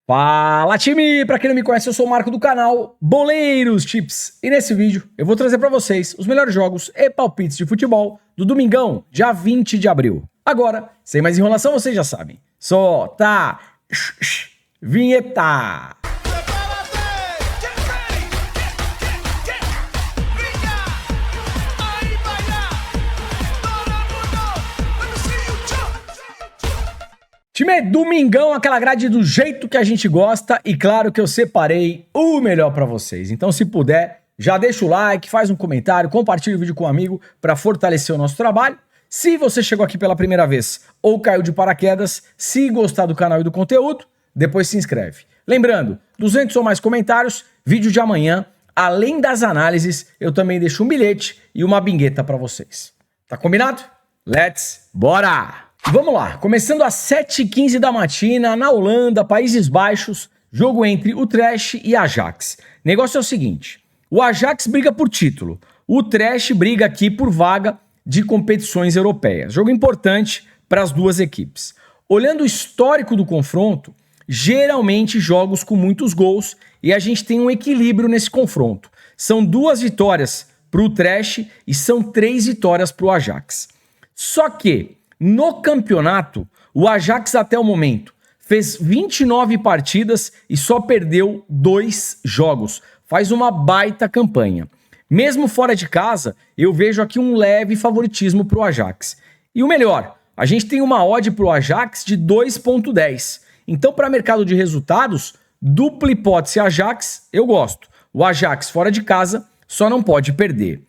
Fala, time! Pra quem não me conhece, eu sou o Marco do canal Boleiros Tips. E nesse vídeo eu vou trazer pra vocês os melhores jogos e palpites de futebol do domingão, dia 20 de abril. Agora, sem mais enrolação, vocês já sabem. Solta! Vinheta! Time, domingão, aquela grade do jeito que a gente gosta e claro que eu separei o melhor pra vocês. Então, se puder, já deixa o like, faz um comentário, compartilha o vídeo com um amigo pra fortalecer o nosso trabalho. Se você chegou aqui pela primeira vez ou caiu de paraquedas, se gostar do canal e do conteúdo, depois se inscreve. Lembrando, 200 ou mais comentários, vídeo de amanhã, além das análises, eu também deixo um bilhete e uma bingueta pra vocês. Tá combinado? Let's bora! Vamos lá, começando às 7h15 da matina, na Holanda, Países Baixos, jogo entre Utrecht e Ajax. Negócio é o seguinte, o Ajax briga por título, o Utrecht briga aqui por vaga de competições europeias. Jogo importante para as duas equipes. Olhando o histórico do confronto, geralmente jogos com muitos gols e a gente tem um equilíbrio nesse confronto. São 2 vitórias para o Utrecht e são 3 vitórias para o Ajax. Só que no campeonato, o Ajax até o momento fez 29 partidas e só perdeu 2 jogos. Faz uma baita campanha. Mesmo fora de casa, eu vejo aqui um leve favoritismo para o Ajax. E o melhor, a gente tem uma odd para o Ajax de 2,10. Então, para mercado de resultados, dupla hipótese Ajax, eu gosto. O Ajax fora de casa só não pode perder.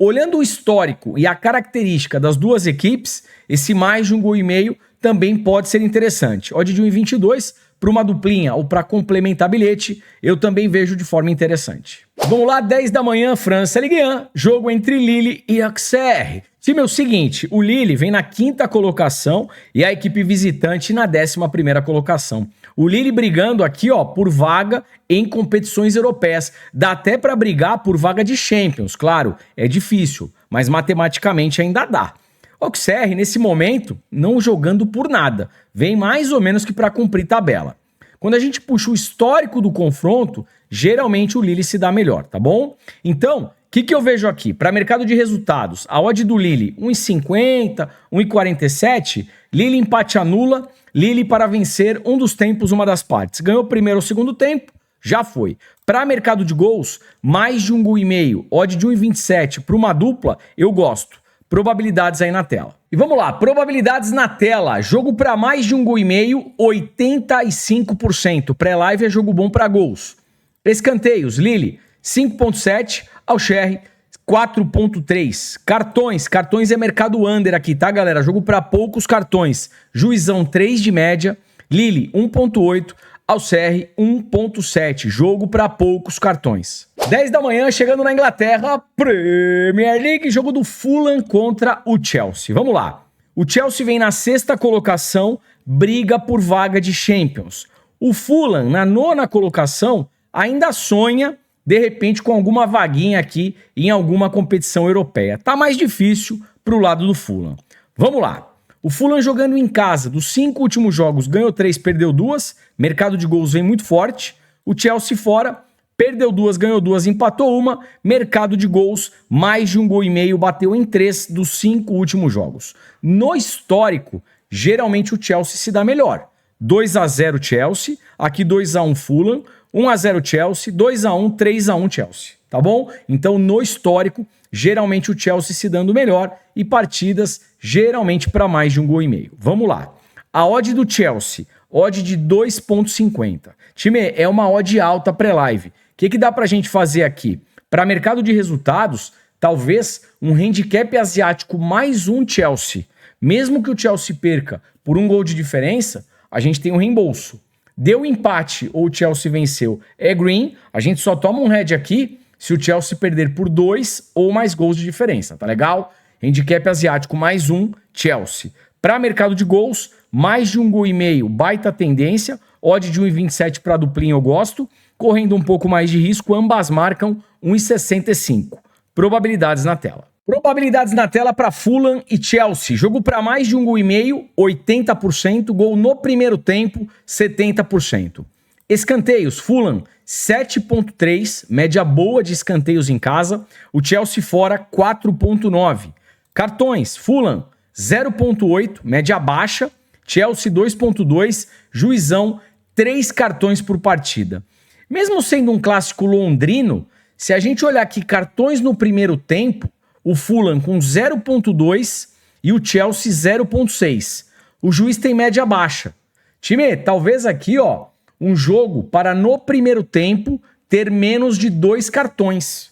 Olhando o histórico e a característica das duas equipes, esse mais de 1,5 gol também pode ser interessante. Odd de 1,22 para uma duplinha ou para complementar bilhete, eu também vejo de forma interessante. Vamos lá, 10 da manhã, França Ligue 1, jogo entre Lille e Auxerre. Time é o seguinte, o Lille vem na 5ª colocação e a equipe visitante na 11ª colocação. O Lille brigando aqui, ó, por vaga em competições europeias. Dá até para brigar por vaga de Champions, claro, é difícil, mas matematicamente ainda dá. O Auxerre, nesse momento, não jogando por nada, vem mais ou menos que para cumprir tabela. Quando a gente puxa o histórico do confronto, geralmente o Lille se dá melhor, tá bom? Então, o que eu vejo aqui? Para mercado de resultados, a odd do Lille 1,50, 1,47, Lille empate anula, Lille para vencer um dos tempos, uma das partes. Ganhou o primeiro ou segundo tempo, já foi. Para mercado de gols, mais de 1,5 gol, odd de 1,27 para uma dupla, eu gosto. Probabilidades aí na tela. E vamos lá, probabilidades na tela. Jogo para mais de 1,5 gol, 85%. Pré-live é jogo bom para gols. Escanteios, Lille 5,7, Auxerre 4,3. Cartões é mercado under aqui, tá, galera? Jogo para poucos cartões. Juizão 3 de média, Lille 1,8, Auxerre 1,7. Jogo para poucos cartões. 10 da manhã, chegando na Inglaterra, Premier League, jogo do Fulham contra o Chelsea. Vamos lá. O Chelsea vem na 6ª colocação, briga por vaga de Champions. O Fulham, na 9ª colocação, ainda sonha, de repente, com alguma vaguinha aqui em alguma competição europeia. Tá mais difícil pro lado do Fulham. Vamos lá. O Fulham jogando em casa, dos 5 últimos jogos, ganhou 3, perdeu 2. Mercado de gols vem muito forte. O Chelsea fora, perdeu 2, ganhou 2, empatou 1. Mercado de gols, mais de 1,5 gol, bateu em 3 dos 5 últimos jogos. No histórico, geralmente o Chelsea se dá melhor. 2-0 Chelsea, aqui 2-1 Fulham, 1-0 Chelsea, 2-1, 3-1 Chelsea, tá bom? Então, no histórico, geralmente o Chelsea se dando melhor e partidas geralmente para mais de 1,5 gol. Vamos lá. A odd do Chelsea, odd de 2,50. Time, é uma odd alta pré-live. O que dá pra gente fazer aqui? Para mercado de resultados, talvez um handicap asiático mais um Chelsea. Mesmo que o Chelsea perca por 1 gol de diferença, a gente tem um reembolso. Deu empate ou o Chelsea venceu, é green, a gente só toma um head aqui se o Chelsea perder por 2 ou mais gols de diferença, tá legal? Handicap asiático mais um, Chelsea. Para mercado de gols, mais de 1,5 gol, baita tendência, odd de 1,27 para duplinha eu gosto, correndo um pouco mais de risco, ambas marcam 1,65. Probabilidades na tela. Probabilidades na tela para Fulham e Chelsea. Jogo para mais de 1,5 gol, 80%. Gol no primeiro tempo, 70%. Escanteios, Fulham 7,3, média boa de escanteios em casa. O Chelsea fora 4,9. Cartões, Fulham 0,8, média baixa. Chelsea 2,2, juizão 3 cartões por partida. Mesmo sendo um clássico londrino, se a gente olhar aqui cartões no primeiro tempo, o Fulham com 0,2 e o Chelsea 0,6. O juiz tem média baixa. Time, talvez aqui, ó, um jogo para no primeiro tempo ter menos de 2 cartões.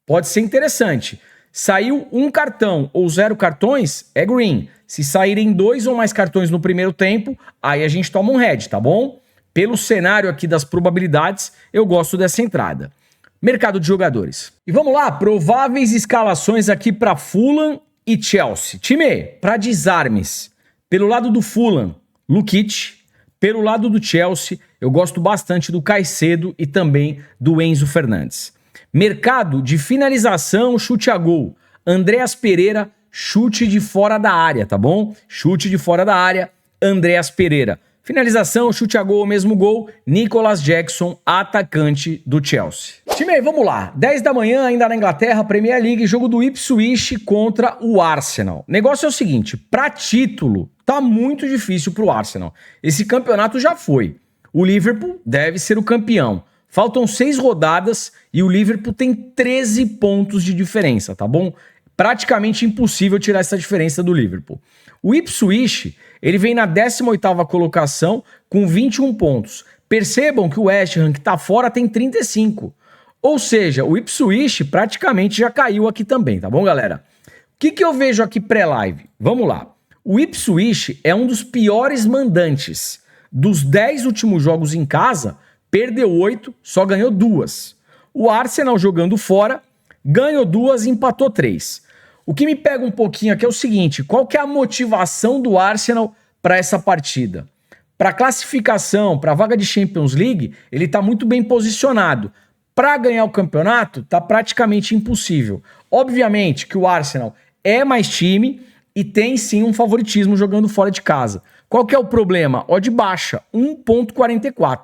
Pode ser interessante. Saiu um cartão ou 0 cartões, é green. Se saírem 2 ou mais cartões no primeiro tempo, aí a gente toma um red, tá bom? Pelo cenário aqui das probabilidades, eu gosto dessa entrada. Mercado de jogadores. E vamos lá, prováveis escalações aqui para Fulham e Chelsea. Time, para desarmes. Pelo lado do Fulham, Lukic. Pelo lado do Chelsea, eu gosto bastante do Caicedo e também do Enzo Fernandes. Mercado de finalização, chute a gol. Andreas Pereira, chute de fora da área, tá bom? Chute de fora da área, Andreas Pereira. Finalização, chute a gol, mesmo gol, Nicolas Jackson, atacante do Chelsea. Time, vamos lá. 10 da manhã, ainda na Inglaterra, Premier League, jogo do Ipswich contra o Arsenal. O negócio é o seguinte, para título, tá muito difícil pro Arsenal. Esse campeonato já foi. O Liverpool deve ser o campeão. Faltam 6 rodadas e o Liverpool tem 13 pontos de diferença, tá bom? Praticamente impossível tirar essa diferença do Liverpool. O Ipswich, ele vem na 18ª colocação com 21 pontos. Percebam que o West Ham, que tá fora, tem 35. Ou seja, o Ipswich praticamente já caiu aqui também, tá bom, galera? O que eu vejo aqui pré-live? Vamos lá. O Ipswich é um dos piores mandantes. Dos 10 últimos jogos em casa, perdeu 8, só ganhou 2. O Arsenal jogando fora, ganhou 2 e empatou 3. O que me pega um pouquinho aqui é o seguinte, qual que é a motivação do Arsenal para essa partida? Para classificação, para a vaga de Champions League, ele está muito bem posicionado. Para ganhar o campeonato, está praticamente impossível. Obviamente que o Arsenal é mais time e tem sim um favoritismo jogando fora de casa. Qual que é o problema? Odd baixa, 1,44.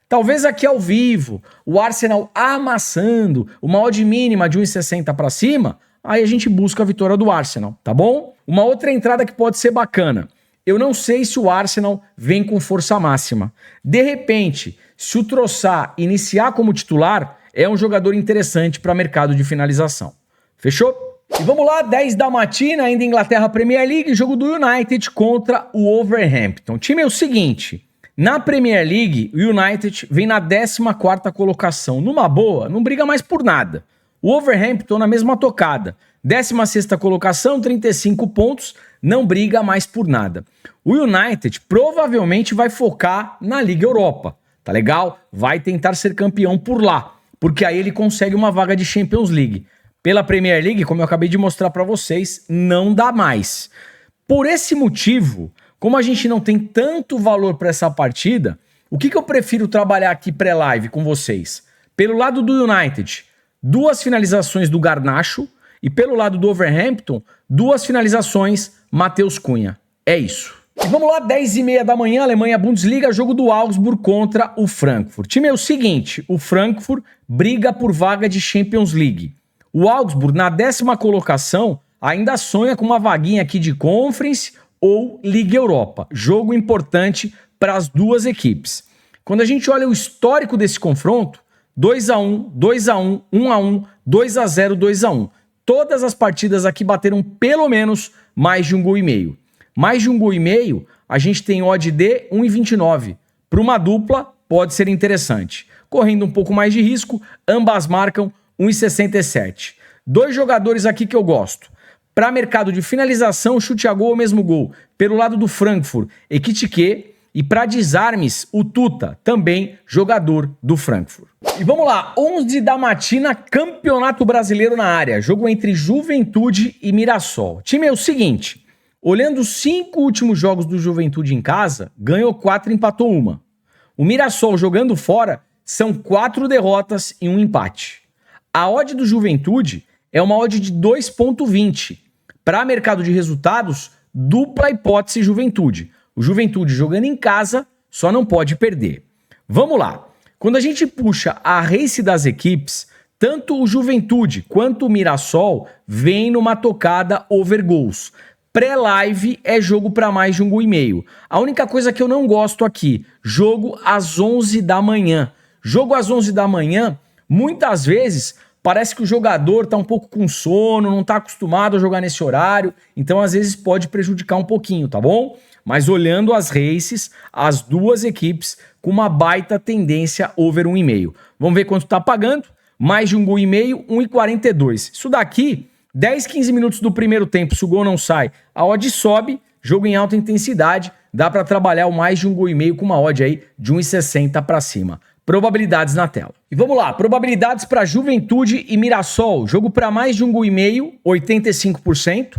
Talvez aqui ao vivo, o Arsenal amassando, uma odd mínima de 1,60 para cima, aí a gente busca a vitória do Arsenal, tá bom? Uma outra entrada que pode ser bacana. Eu não sei se o Arsenal vem com força máxima. De repente, se o Trossard iniciar como titular, é um jogador interessante para mercado de finalização. Fechou? E vamos lá, 10 da matina, ainda Inglaterra Premier League, jogo do United contra o Wolverhampton. O time é o seguinte, na Premier League, o United vem na 14ª colocação. Numa boa, não briga mais por nada. O Wolverhampton na mesma tocada. 16ª colocação, 35 pontos, não briga mais por nada. O United provavelmente vai focar na Liga Europa, tá legal? Vai tentar ser campeão por lá, porque aí ele consegue uma vaga de Champions League. Pela Premier League, como eu acabei de mostrar para vocês, não dá mais. Por esse motivo, como a gente não tem tanto valor para essa partida, o que eu prefiro trabalhar aqui pré-live com vocês? Pelo lado do United, 2 finalizações do Garnacho e pelo lado do Wolverhampton, 2 finalizações Matheus Cunha. É isso. E vamos lá, 10h30 da manhã, Alemanha Bundesliga, jogo do Augsburg contra o Frankfurt. Time é o seguinte, o Frankfurt briga por vaga de Champions League. O Augsburg, na 10ª colocação, ainda sonha com uma vaguinha aqui de Conference ou Liga Europa. Jogo importante para as duas equipes. Quando a gente olha o histórico desse confronto, 2-1, 2-1, 1-1, 2-0, 2-1. Todas as partidas aqui bateram pelo menos mais de 1,5 gol. Mais de 1,5 gol, a gente tem odd de 1,29. Para uma dupla, pode ser interessante. Correndo um pouco mais de risco, ambas marcam 1,67. 2 jogadores aqui que eu gosto. Para mercado de finalização, chute a gol ou mesmo gol. Pelo lado do Frankfurt, Ekitike. E para desarmes, o Tuta, também jogador do Frankfurt. E vamos lá, 11 da matina, Campeonato Brasileiro na área. Jogo entre Juventude e Mirassol. O time é o seguinte, olhando os 5 últimos jogos do Juventude em casa, ganhou 4 e empatou 1. O Mirassol jogando fora, são 4 derrotas e 1 empate. A odd do Juventude é uma odd de 2,20. Para mercado de resultados, dupla hipótese Juventude. O Juventude jogando em casa só não pode perder. Vamos lá. Quando a gente puxa a race das equipes, tanto o Juventude quanto o Mirassol vem numa tocada over gols. Pré-live é jogo para mais de 1,5 gol. A única coisa que eu não gosto aqui, jogo às 11 da manhã. Jogo às 11 da manhã, muitas vezes, parece que o jogador tá um pouco com sono, não tá acostumado a jogar nesse horário, então às vezes pode prejudicar um pouquinho, tá bom? Mas olhando as races, as duas equipes com uma baita tendência over 1,5. Vamos ver quanto tá pagando? Mais de 1,5 gol, 1,42. Isso daqui, 10, 15 minutos do primeiro tempo, se o gol não sai, a odd sobe, jogo em alta intensidade, dá para trabalhar o mais de 1,5 gol com uma odd aí de 1,60 para cima. Probabilidades na tela. E vamos lá, probabilidades para Juventude e Mirassol. Jogo para mais de 1,5 gol, 85%.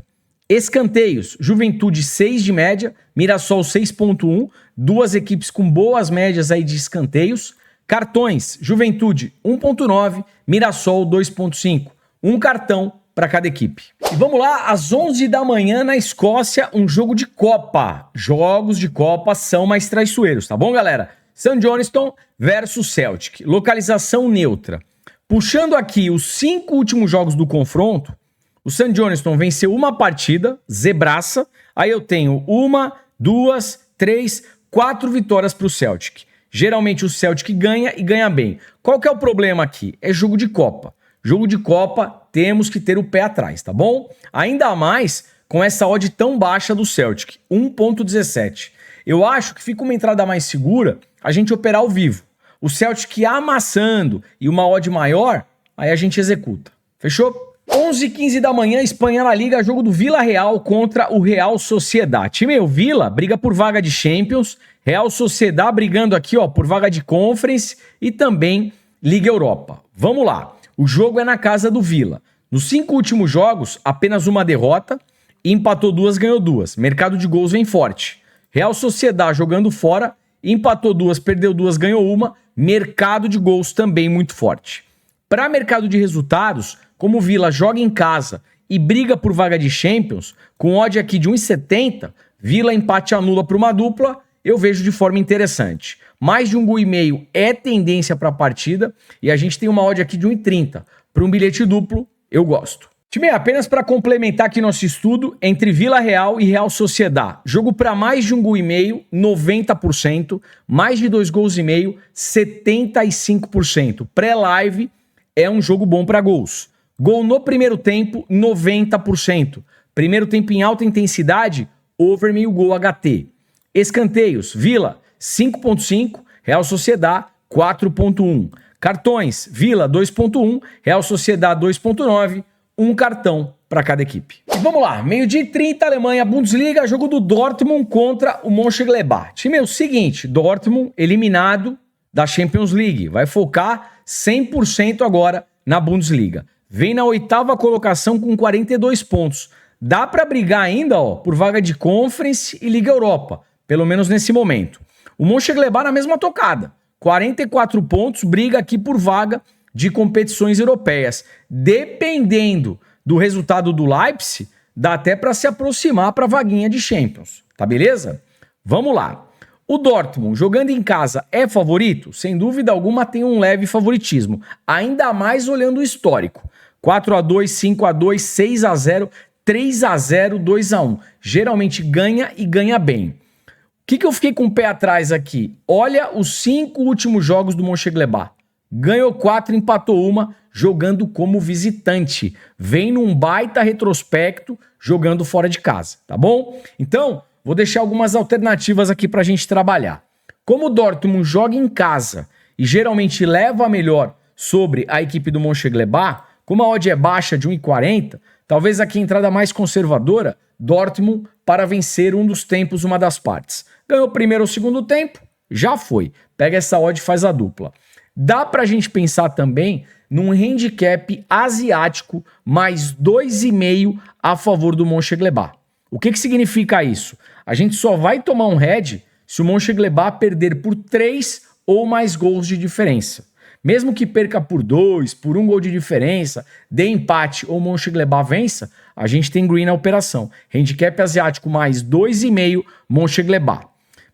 Escanteios, Juventude 6 de média, Mirassol 6,1. Duas equipes com boas médias aí de escanteios. Cartões, Juventude 1,9, Mirassol 2,5. Um cartão para cada equipe. E vamos lá, às 11 da manhã na Escócia, um jogo de Copa. Jogos de Copa são mais traiçoeiros, tá bom, galera? St. Johnstone versus Celtic. Localização neutra. Puxando aqui os 5 últimos jogos do confronto, o St. Johnstone venceu uma partida, zebraça. Aí eu tenho 1, 2, 3, 4 vitórias para o Celtic. Geralmente o Celtic ganha e ganha bem. Qual que é o problema aqui? É jogo de Copa. Jogo de Copa, temos que ter o pé atrás, tá bom? Ainda mais com essa odd tão baixa do Celtic, 1,17. Eu acho que fica uma entrada mais segura a gente operar ao vivo. O Celtic amassando e uma odd maior, aí a gente executa. Fechou? 11h15 da manhã, Espanha na Liga, jogo do Vila Real contra o Real Sociedad. Time, o Vila briga por vaga de Champions, Real Sociedad brigando aqui, ó, por vaga de Conference e também Liga Europa. Vamos lá, o jogo é na casa do Vila. Nos 5 últimos jogos, apenas uma derrota, empatou 2, ganhou 2. Mercado de gols vem forte. Real Sociedad jogando fora, empatou 2, perdeu 2, ganhou 1. Mercado de gols também muito forte. Para mercado de resultados, como o Vila joga em casa e briga por vaga de Champions, com odd aqui de 1,70, Vila empate anula para uma dupla, eu vejo de forma interessante. Mais de 1,5 gol é tendência para a partida e a gente tem uma odd aqui de 1,30. Para um bilhete duplo, eu gosto. Time, apenas para complementar aqui nosso estudo, entre Vila Real e Real Sociedad. Jogo para mais de 1,5 gol, 90%. Mais de 2,5 gols, 75%. Pré-live é um jogo bom para gols. Gol no primeiro tempo, 90%. Primeiro tempo em alta intensidade, over meio gol HT. Escanteios, Vila, 5,5. Real Sociedad, 4,1. Cartões, Vila, 2,1. Real Sociedad, 2,9. Um cartão para cada equipe. E vamos lá, 12h30, Alemanha, Bundesliga, jogo do Dortmund contra o Mönchengladbach. Time, é o seguinte, Dortmund eliminado da Champions League, vai focar 100% agora na Bundesliga. Vem na 8ª colocação com 42 pontos. Dá para brigar ainda, ó, por vaga de Conference e Liga Europa, pelo menos nesse momento. O Mönchengladbach na mesma tocada, 44 pontos, briga aqui por vaga de competições europeias. Dependendo do resultado do Leipzig, dá até para se aproximar para a vaguinha de Champions, tá beleza? Vamos lá. O Dortmund, jogando em casa, é favorito? Sem dúvida alguma tem um leve favoritismo, ainda mais olhando o histórico. 4-2, 5-2, 6-0, 3-0, 2-1. Geralmente ganha e ganha bem. O que eu fiquei com o pé atrás aqui? Olha os 5 últimos jogos do Mönchengladbach. Ganhou 4, empatou 1, jogando como visitante. Vem num baita retrospecto, jogando fora de casa, tá bom? Então, vou deixar algumas alternativas aqui pra gente trabalhar. Como o Dortmund joga em casa e geralmente leva a melhor sobre a equipe do Mönchengladbach, como a odd é baixa de 1,40, talvez aqui a entrada mais conservadora, Dortmund para vencer um dos tempos, uma das partes. Ganhou o primeiro ou segundo tempo, já foi. Pega essa odd e faz a dupla. Dá pra gente pensar também num handicap asiático mais 2,5 a favor do Mönchengladbach. O que significa isso? A gente só vai tomar um head se o Mönchengladbach perder por 3 ou mais gols de diferença. Mesmo que perca por 2, por 1 gol de diferença, dê empate ou o Mönchengladbach vença, a gente tem green na operação. Handicap asiático mais 2,5 Mönchengladbach.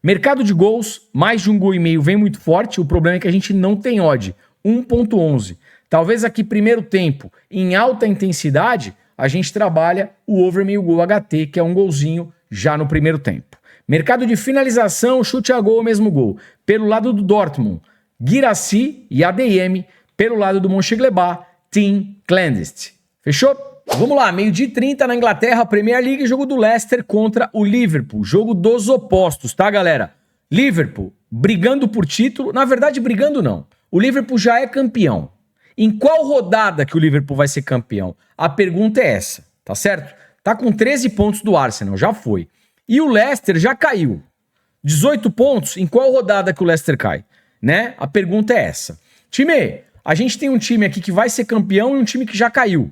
Mercado de gols, mais de 1,5 gol vem muito forte. O problema é que a gente não tem odd, 1.11. Talvez aqui primeiro tempo, em alta intensidade, a gente trabalha o over meio gol HT, que é um golzinho já no primeiro tempo. Mercado de finalização, chute a gol, mesmo gol. Pelo lado do Dortmund, Guirassy e ADM. Pelo lado do Mönchengladbach, Team Clandestine. Fechou? Vamos lá, 12h30 na Inglaterra, Premier League, jogo do Leicester contra o Liverpool. Jogo dos opostos, tá, galera? Liverpool brigando por título. Na verdade, brigando não. O Liverpool já é campeão. Em qual rodada que o Liverpool vai ser campeão? A pergunta é essa, tá certo? Tá com 13 pontos do Arsenal, já foi. E o Leicester já caiu. 18 pontos, em qual rodada que o Leicester cai? Né? A pergunta é essa. Time, a gente tem um time aqui que vai ser campeão e um time que já caiu.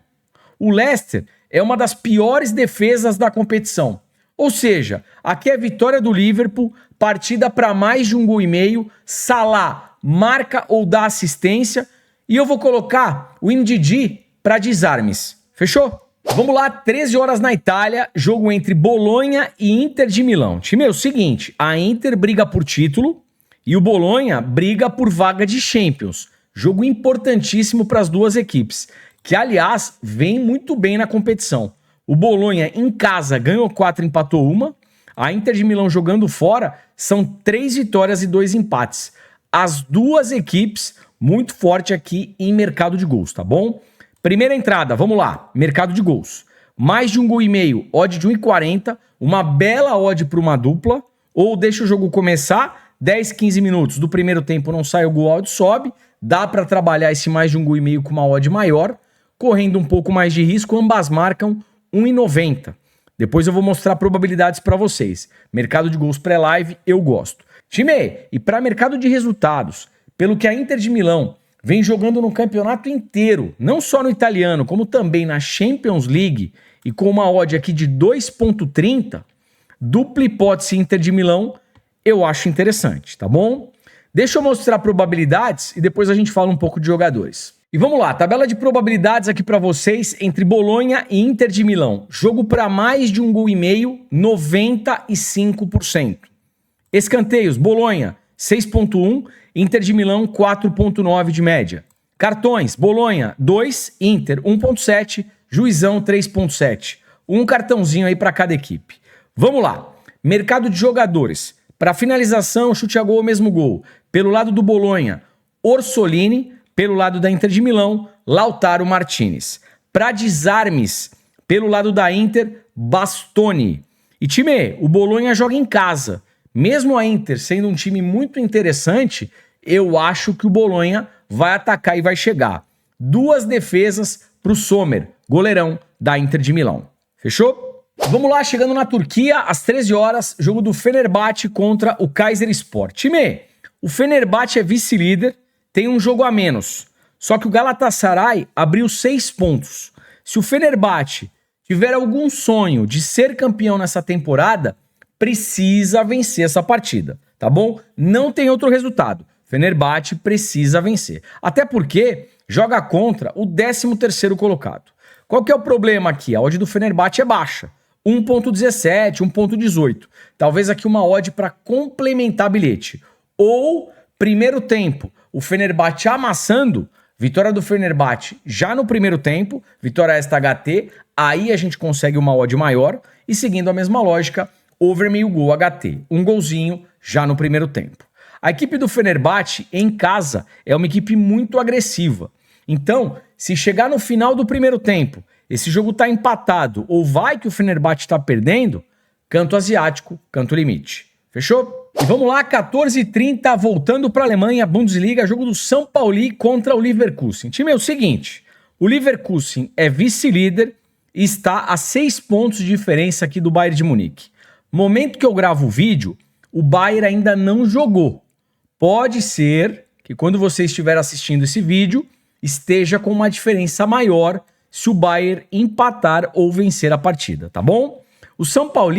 O Leicester é uma das piores defesas da competição. Ou seja, aqui é vitória do Liverpool, partida para mais de 1,5 gol, Salah marca ou dá assistência, e eu vou colocar o MDD para desarmes. Fechou? Vamos lá, 13 horas na Itália, jogo entre Bolonha e Inter de Milão. Time, é o seguinte, a Inter briga por título e o Bolonha briga por vaga de Champions. Jogo importantíssimo para as duas equipes, que aliás vem muito bem na competição. O Bolonha em casa ganhou 4, empatou 1. A Inter de Milão jogando fora são 3 vitórias e 2 empates. As duas equipes muito forte aqui em mercado de gols, tá bom? Primeira entrada, vamos lá, mercado de gols. Mais de 1,5 gol, odd de 1,40, uma bela odd para uma dupla, ou deixa o jogo começar, 10, 15 minutos do primeiro tempo não sai o gol, a odd sobe, dá para trabalhar esse mais de 1,5 gol com uma odd maior, correndo um pouco mais de risco, ambas marcam 1,90. Depois eu vou mostrar probabilidades para vocês. Mercado de gols pré-live, eu gosto. Time, e para mercado de resultados, pelo que a Inter de Milão vem jogando no campeonato inteiro, não só no italiano, como também na Champions League, e com uma odd aqui de 2,30, dupla hipótese Inter de Milão, eu acho interessante, tá bom? Deixa eu mostrar probabilidades e depois a gente fala um pouco de jogadores. E vamos lá, tabela de probabilidades aqui para vocês entre Bolonha e Inter de Milão. Jogo para mais de 1,5 gol, 95%. Escanteios, Bolonha, 6,1, Inter de Milão, 4,9 de média. Cartões, Bolonha, 2, Inter, 1,7, Juizão, 3,7. Um cartãozinho aí para cada equipe. Vamos lá, mercado de jogadores. Para finalização, chute a gol, mesmo gol. Pelo lado do Bolonha, Orsolini. Pelo lado da Inter de Milão, Lautaro Martinez. Para desarmes, pelo lado da Inter, Bastoni. E time, o Bolonha joga em casa. Mesmo a Inter sendo um time muito interessante, eu acho que o Bolonha vai atacar e vai chegar. 2 defesas para o Sommer, goleirão da Inter de Milão. Fechou? Vamos lá, chegando na Turquia, às 13 horas, jogo do Fenerbahçe contra o Kayserispor. Time, o Fenerbahçe é vice-líder, tem um jogo a menos. Só que o Galatasaray abriu 6 pontos. Se o Fenerbahçe tiver algum sonho de ser campeão nessa temporada, precisa vencer essa partida, tá bom? Não tem outro resultado. Fenerbahçe precisa vencer. Até porque joga contra o 13º colocado. Qual que é o problema aqui? A odd do Fenerbahçe é baixa. 1,17, 1,18. Talvez aqui uma odd para complementar bilhete. Ou, primeiro tempo, o Fenerbahçe amassando, vitória do Fenerbahçe já no primeiro tempo, vitória esta HT, aí a gente consegue uma odd maior e seguindo a mesma lógica, over meio gol HT, um golzinho já no primeiro tempo. A equipe do Fenerbahçe em casa é uma equipe muito agressiva. Então, se chegar no final do primeiro tempo, esse jogo tá empatado ou vai que o Fenerbahçe tá perdendo, canto asiático, canto limite. Fechou? E vamos lá, 14h30, voltando para a Alemanha, Bundesliga, jogo do São Paulo contra o Leverkusen. Time, é o seguinte, o Leverkusen é vice-líder e está a 6 pontos de diferença aqui do Bayern de Munique. Momento que eu gravo o vídeo, o Bayern ainda não jogou. Pode ser que quando você estiver assistindo esse vídeo, esteja com uma diferença maior se o Bayern empatar ou vencer a partida, tá bom? O São Paulo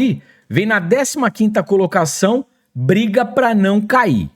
vem na 15ª colocação, briga para não cair.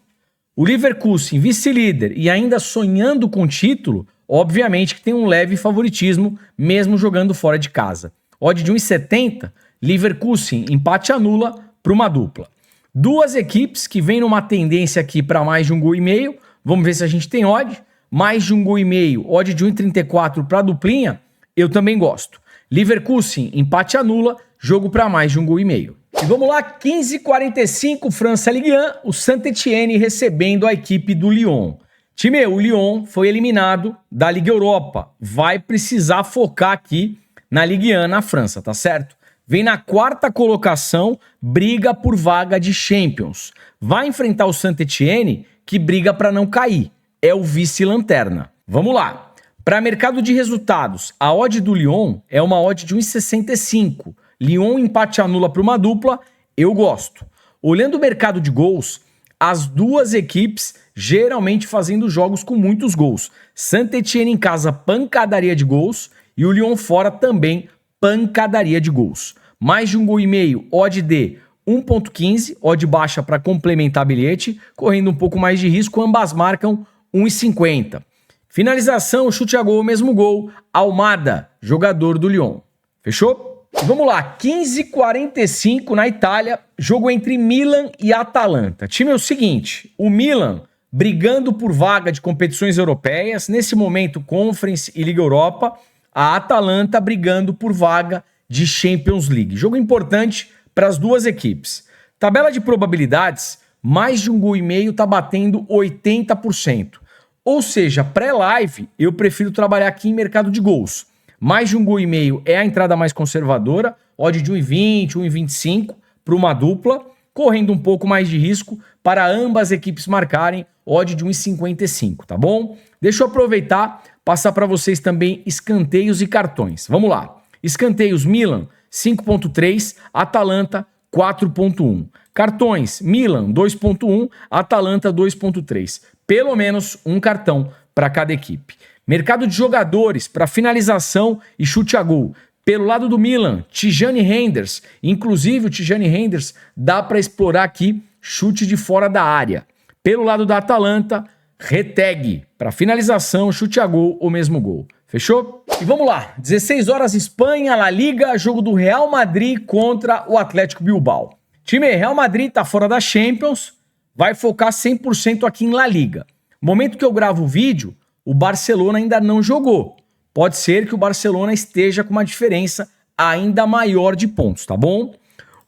O Leverkusen, vice-líder e ainda sonhando com título, obviamente que tem um leve favoritismo, mesmo jogando fora de casa. Odd de 1,70, Leverkusen, empate anula para uma dupla. Duas equipes que vêm numa tendência aqui para mais de 1,5 gol. Vamos ver se a gente tem odd. Mais de 1,5 gol, odd de 1,34 para duplinha, eu também gosto. Leverkusen, empate anula, jogo para mais de 1,5 gol. E vamos lá, 15h45, França Ligue 1, o Saint-Étienne recebendo a equipe do Lyon. Time, o Lyon foi eliminado da Liga Europa. Vai precisar focar aqui na Ligue 1 na França, tá certo? Vem na quarta colocação, briga por vaga de Champions. Vai enfrentar o Saint-Étienne, que briga para não cair. É o vice-lanterna. Vamos lá. Para mercado de resultados, a odd do Lyon é uma odd de 1,65. Lyon empate anula para uma dupla, eu gosto. Olhando o mercado de gols, as duas equipes geralmente fazendo jogos com muitos gols. Saint-Étienne em casa, pancadaria de gols, e o Lyon fora também, pancadaria de gols. Mais de 1,5 gol, odd de 1,15, odd baixa para complementar bilhete, correndo um pouco mais de risco, ambas marcam 1,50. Finalização, chute a gol, mesmo gol, Almada, jogador do Lyon. Fechou? E vamos lá, 15h45 na Itália, jogo entre Milan e Atalanta. Time é o seguinte, o Milan brigando por vaga de competições europeias, nesse momento Conference e Liga Europa, a Atalanta brigando por vaga de Champions League. Jogo importante para as duas equipes. Tabela de probabilidades, mais de 1,5 gol tá batendo 80%. Ou seja, pré-live eu prefiro trabalhar aqui em mercado de gols. Mais de 1,5 gol é a entrada mais conservadora, odd de 1,20, 1,25 para uma dupla, correndo um pouco mais de risco para ambas equipes marcarem, odd de 1,55, tá bom? Deixa eu aproveitar, passar para vocês também escanteios e cartões. Vamos lá. Escanteios Milan 5,3, Atalanta 4,1. Cartões Milan 2,1, Atalanta 2,3. Pelo menos um cartão para cada equipe. Mercado de jogadores para finalização e chute a gol. Pelo lado do Milan, Tijani Reinders. Inclusive o Tijani Reinders dá para explorar aqui chute de fora da área. Pelo lado da Atalanta, Retegui. Para finalização, chute a gol ou mesmo gol. Fechou? E vamos lá. 16 horas Espanha, La Liga, jogo do Real Madrid contra o Atlético Bilbao. Time, Real Madrid tá fora da Champions, vai focar 100% aqui em La Liga. No momento que eu gravo o vídeo, o Barcelona ainda não jogou. Pode ser que o Barcelona esteja com uma diferença ainda maior de pontos, tá bom?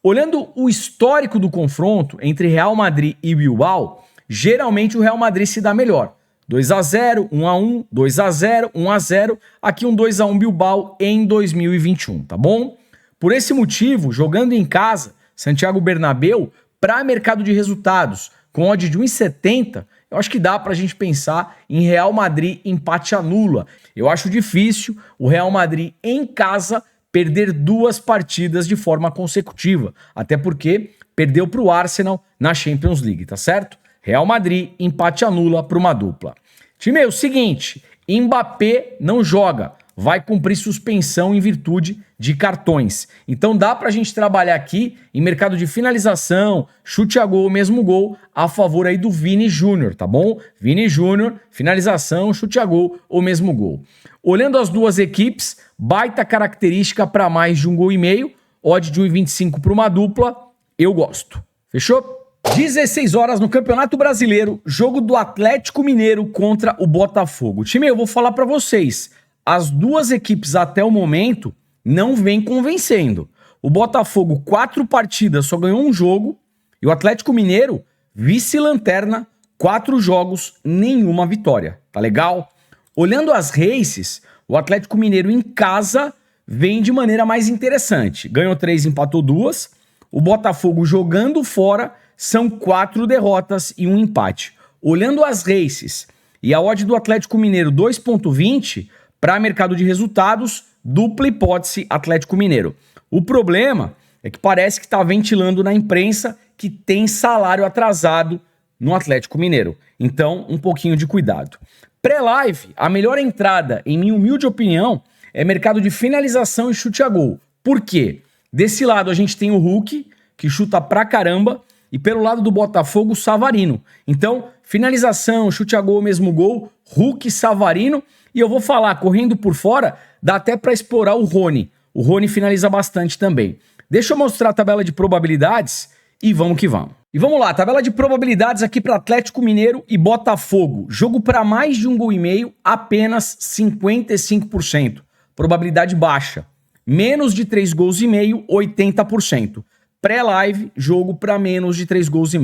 Olhando o histórico do confronto entre Real Madrid e Bilbao, geralmente o Real Madrid se dá melhor. 2-0, 1-1, 2-0, 1-0, aqui um 2-1 Bilbao em 2021, tá bom? Por esse motivo, jogando em casa, Santiago Bernabéu, para mercado de resultados, com odd de 1,70, eu acho que dá para a gente pensar em Real Madrid empate anula. Eu acho difícil o Real Madrid em casa perder duas partidas de forma consecutiva, até porque perdeu para o Arsenal na Champions League, tá certo? Real Madrid empate anula para uma dupla. Time, é o seguinte, Mbappé não joga, vai cumprir suspensão em virtude de cartões. Então dá pra gente trabalhar aqui em mercado de finalização, chute a gol, mesmo gol, a favor aí do Vini Júnior, tá bom? Vini Júnior, finalização, chute a gol ou mesmo gol. Olhando as duas equipes, baita característica para mais de 1,5 gol, odd de 1,25 para uma dupla, eu gosto. Fechou? 16 horas no Campeonato Brasileiro, jogo do Atlético Mineiro contra o Botafogo. Time, eu vou falar para vocês, as duas equipes até o momento não vêm convencendo. O Botafogo, 4 partidas, só ganhou um jogo. E o Atlético Mineiro, vice-lanterna, 4 jogos, nenhuma vitória. Tá legal? Olhando as races, o Atlético Mineiro em casa vem de maneira mais interessante. Ganhou 3, empatou 2. O Botafogo jogando fora, são 4 derrotas e um empate. Olhando as races e a odd do Atlético Mineiro 2,20, para mercado de resultados, dupla hipótese Atlético Mineiro. O problema é que parece que está ventilando na imprensa que tem salário atrasado no Atlético Mineiro. Então, um pouquinho de cuidado. Pré-live, a melhor entrada, em minha humilde opinião, é mercado de finalização e chute a gol. Por quê? Desse lado a gente tem o Hulk, que chuta pra caramba, e pelo lado do Botafogo, o Savarino. Então, finalização, chute a gol, mesmo gol, Hulk, Savarino. E eu vou falar, correndo por fora, dá até para explorar o Rony. O Rony finaliza bastante também. Deixa eu mostrar a tabela de probabilidades e vamos que vamos. E vamos lá, tabela de probabilidades aqui para Atlético Mineiro e Botafogo. Jogo para mais de 1,5 gol, apenas 55%. Probabilidade baixa. Menos de 3,5 gols, 80%. Pré-live, jogo para menos de 3,5 gols.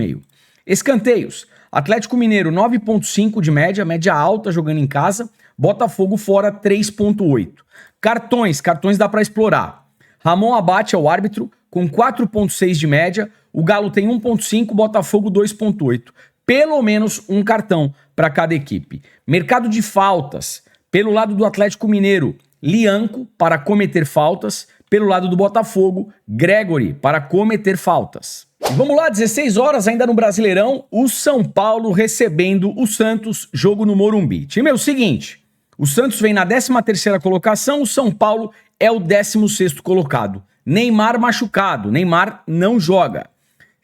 Escanteios. Atlético Mineiro 9,5 de média, média alta jogando em casa. Botafogo fora 3,8. Cartões dá para explorar. Ramon Abate é o árbitro, com 4,6 de média. O Galo tem 1,5, Botafogo 2,8. Pelo menos um cartão para cada equipe. Mercado de faltas. Pelo lado do Atlético Mineiro, Lianco para cometer faltas. Pelo lado do Botafogo, Gregory para cometer faltas. E vamos lá, 16 horas ainda no Brasileirão, o São Paulo recebendo o Santos, jogo no Morumbi. Time, é o seguinte, o Santos vem na 13ª colocação, o São Paulo é o 16º colocado. Neymar machucado, Neymar não joga.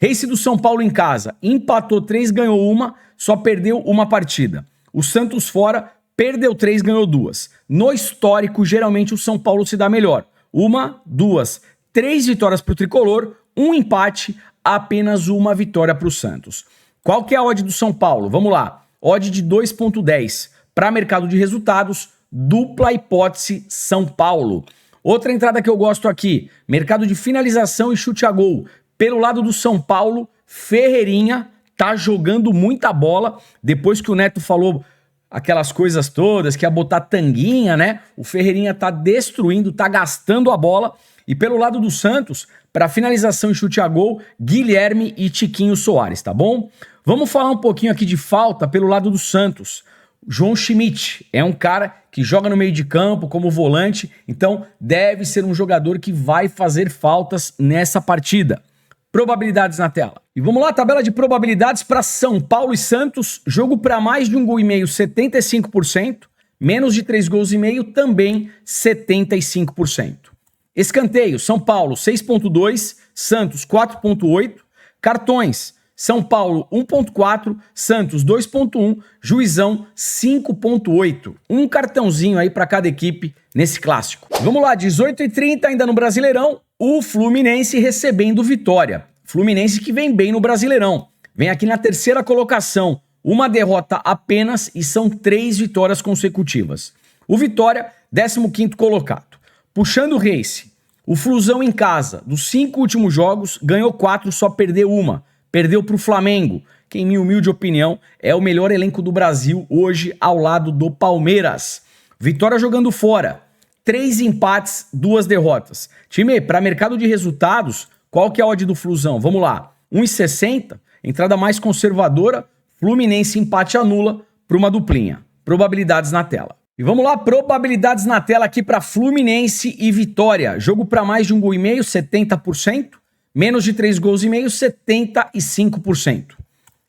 Race do São Paulo em casa, empatou 3, ganhou 1, só perdeu uma partida. O Santos fora, perdeu 3, ganhou 2. No histórico, geralmente o São Paulo se dá melhor. 1, 2, 3 vitórias para o Tricolor, 1 empate, apenas uma vitória para o Santos. Qual que é a odd do São Paulo? Vamos lá, odd de 2,10. Para mercado de resultados, dupla hipótese São Paulo. Outra entrada que eu gosto aqui, mercado de finalização e chute a gol. Pelo lado do São Paulo, Ferreirinha tá jogando muita bola. Depois que o Neto falou aquelas coisas todas, que ia botar tanguinha, né? O Ferreirinha tá destruindo, tá gastando a bola. E pelo lado do Santos, para finalização e chute a gol, Guilherme e Tiquinho Soares, tá bom? Vamos falar um pouquinho aqui de falta pelo lado do Santos. João Schmidt é um cara que joga no meio de campo como volante, então deve ser um jogador que vai fazer faltas nessa partida. Probabilidades na tela. E vamos lá, tabela de probabilidades para São Paulo e Santos. Jogo para mais de 1,5 gol, 75%. Menos de 3,5 gols, também 75%. Escanteio, São Paulo 6,2, Santos 4,8. Cartões, São Paulo 1,4, Santos 2,1, Juizão 5,8. Um cartãozinho aí para cada equipe nesse clássico. Vamos lá, 18h30 ainda no Brasileirão, o Fluminense recebendo Vitória. Fluminense que vem bem no Brasileirão. Vem aqui na 3ª colocação. Uma derrota apenas e são 3 vitórias consecutivas. O Vitória, 15º colocado. Puxando o Race, o Flusão em casa, dos 5 últimos jogos, ganhou 4, só perdeu uma. Perdeu para o Flamengo, que em minha humilde opinião é o melhor elenco do Brasil hoje ao lado do Palmeiras. Vitória jogando fora, 3 empates, 2 derrotas. Time, para mercado de resultados, qual que é a odd do Flusão? Vamos lá, 1,60, entrada mais conservadora, Fluminense empate anula para uma duplinha. Probabilidades na tela. E vamos lá, probabilidades na tela aqui para Fluminense e Vitória. Jogo para mais de 1,5 gol, 70%. Menos de 3,5 gols, 75%.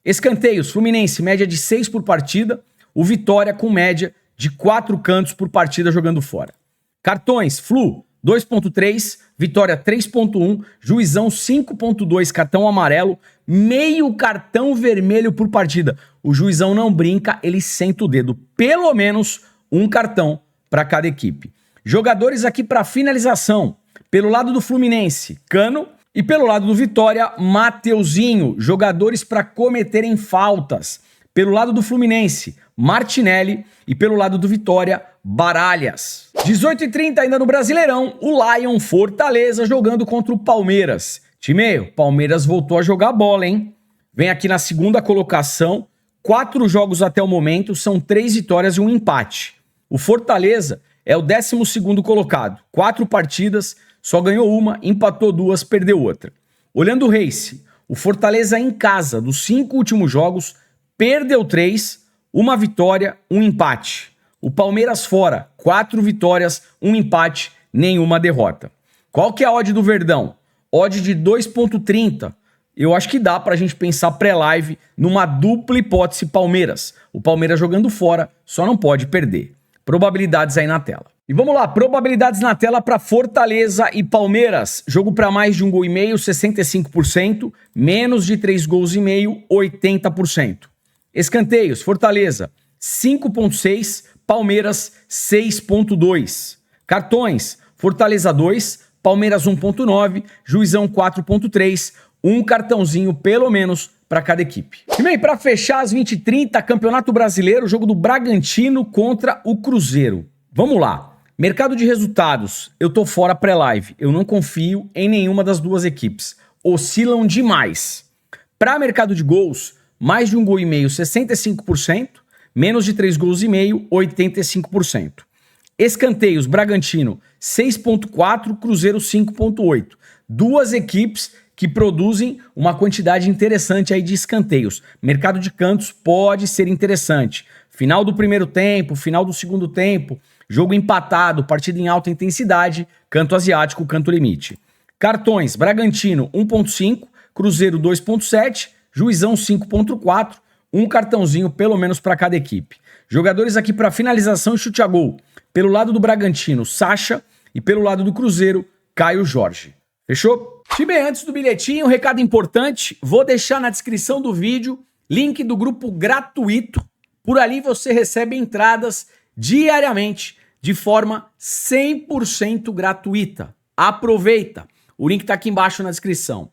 Escanteios, Fluminense, média de 6 por partida. O Vitória com média de 4 cantos por partida jogando fora. Cartões, Flu, 2,3, Vitória 3,1, Juizão 5,2, cartão amarelo, meio cartão vermelho por partida. O Juizão não brinca, ele senta o dedo. Pelo menos um cartão para cada equipe. Jogadores aqui para finalização. Pelo lado do Fluminense, Cano. E pelo lado do Vitória, Mateuzinho, jogadores para cometerem faltas. Pelo lado do Fluminense, Martinelli. E pelo lado do Vitória, Baralhas. 18h30 ainda no Brasileirão, o Lion Fortaleza jogando contra o Palmeiras. Time, o Palmeiras voltou a jogar bola, hein? Vem aqui na 2ª colocação, 4 jogos até o momento, são 3 vitórias e 1 empate. O Fortaleza é o 12º colocado, 4 partidas, só ganhou uma, empatou 2, perdeu outra. Olhando o Race, o Fortaleza em casa, dos 5 últimos jogos, perdeu 3, 1 vitória, 1 empate. O Palmeiras fora, 4 vitórias, 1 empate, nenhuma derrota. Qual que é a odd do Verdão? Odd de 2,30. Eu acho que dá pra gente pensar pré-live numa dupla hipótese Palmeiras. O Palmeiras jogando fora, só não pode perder. Probabilidades aí na tela. E vamos lá, probabilidades na tela para Fortaleza e Palmeiras. Jogo para mais de 1,5 gol, 65%. Menos de 3,5 gols, 80%. Escanteios, Fortaleza, 5,6. Palmeiras, 6,2. Cartões, Fortaleza 2, Palmeiras 1,9, Juizão 4,3. um cartãozinho pelo menos para cada equipe. E bem, para fechar às 20h30, Campeonato Brasileiro, jogo do Bragantino contra o Cruzeiro. Vamos lá. Mercado de resultados, eu tô fora pré-live. Eu não confio em nenhuma das duas equipes. Oscilam demais. Para mercado de gols, mais de 1,5 gol, 65%. Menos de 3,5 gols, 85%. Escanteios, Bragantino, 6,4, Cruzeiro, 5,8. Duas equipes que produzem uma quantidade interessante aí de escanteios. Mercado de cantos pode ser interessante. Final do primeiro tempo, final do segundo tempo, jogo empatado, partida em alta intensidade, canto asiático, canto limite. Cartões, Bragantino 1,5, Cruzeiro 2,7, Juizão 5,4, um cartãozinho pelo menos para cada equipe. Jogadores aqui para finalização e chute a gol. Pelo lado do Bragantino, Sacha, e pelo lado do Cruzeiro, Caio Jorge. Fechou? Time, antes do bilhetinho, um recado importante, vou deixar na descrição do vídeo link do grupo gratuito. Por ali você recebe entradas diariamente de forma 100% gratuita. Aproveita, o link está aqui embaixo na descrição.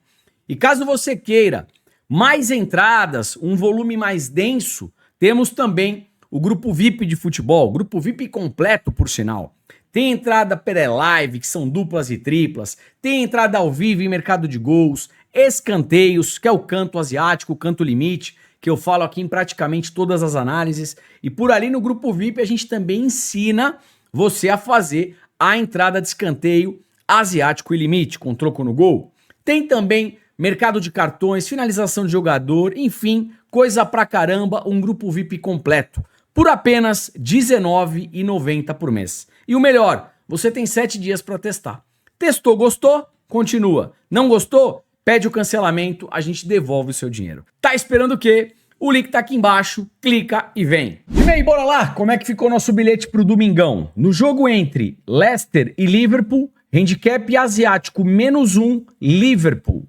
E caso você queira mais entradas, um volume mais denso, temos também o grupo VIP de futebol, grupo VIP completo, por sinal. Tem entrada pré-live, que são duplas e triplas, tem entrada ao vivo em mercado de gols, escanteios, que é o canto asiático, o canto limite, que eu falo aqui em praticamente todas as análises. E por ali no grupo VIP a gente também ensina você a fazer a entrada de escanteio asiático e limite, com troco no gol. Tem também mercado de cartões, finalização de jogador, enfim, coisa pra caramba, um grupo VIP completo, por apenas R$19,90 por mês. E o melhor, você tem 7 dias para testar. Testou, gostou? Continua. Não gostou? Pede o cancelamento, a gente devolve o seu dinheiro. Tá esperando o quê? O link tá aqui embaixo, clica e vem. E bem, bora lá, como é que ficou nosso bilhete pro domingão? No jogo entre Leicester e Liverpool, handicap asiático -1, Liverpool.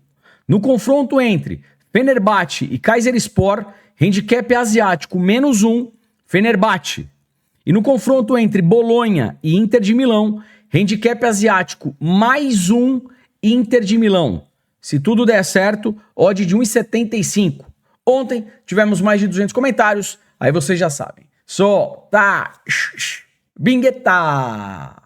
No confronto entre Fenerbahçe e Kayserispor, handicap asiático -1, Fenerbahçe. E no confronto entre Bolonha e Inter de Milão, handicap asiático +1, Inter de Milão. Se tudo der certo, odd de 1,75. Ontem tivemos mais de 200 comentários, aí vocês já sabem. Solta! Bingueta!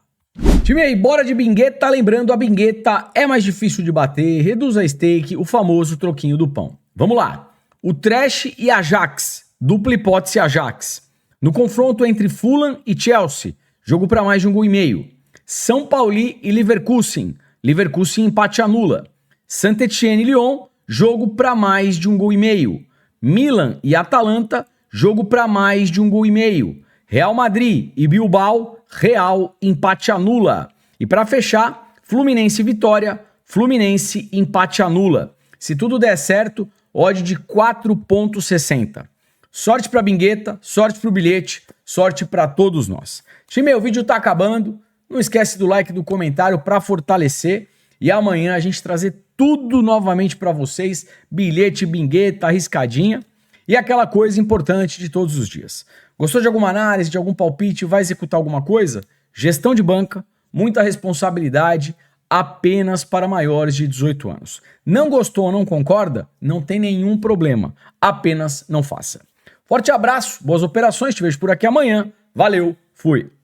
Time aí, bora de bingueta. Lembrando, a bingueta é mais difícil de bater, reduz a stake, o famoso troquinho do pão. Vamos lá. O Trash e Ajax, dupla hipótese Ajax. No confronto entre Fulham e Chelsea, jogo para mais de 1,5 gol. São Paulo e Leverkusen, Leverkusen empate anula. Saint-Étienne e Lyon, jogo para mais de 1,5 gol. Milan e Atalanta, jogo para mais de 1,5 gol. Real Madrid e Bilbao, Real empate anula. E para fechar, Fluminense e Vitória, Fluminense empate anula. Se tudo der certo, odd de 4,60. Sorte pra bingueta, sorte pro bilhete, sorte pra todos nós. Time, o vídeo tá acabando. Não esquece do like e do comentário pra fortalecer. E amanhã a gente trazer tudo novamente pra vocês. Bilhete, bingueta, arriscadinha. E aquela coisa importante de todos os dias. Gostou de alguma análise, de algum palpite, vai executar alguma coisa? Gestão de banca, muita responsabilidade, apenas para maiores de 18 anos. Não gostou ou não concorda? Não tem nenhum problema. Apenas não faça. Forte abraço, boas operações, te vejo por aqui amanhã. Valeu, fui!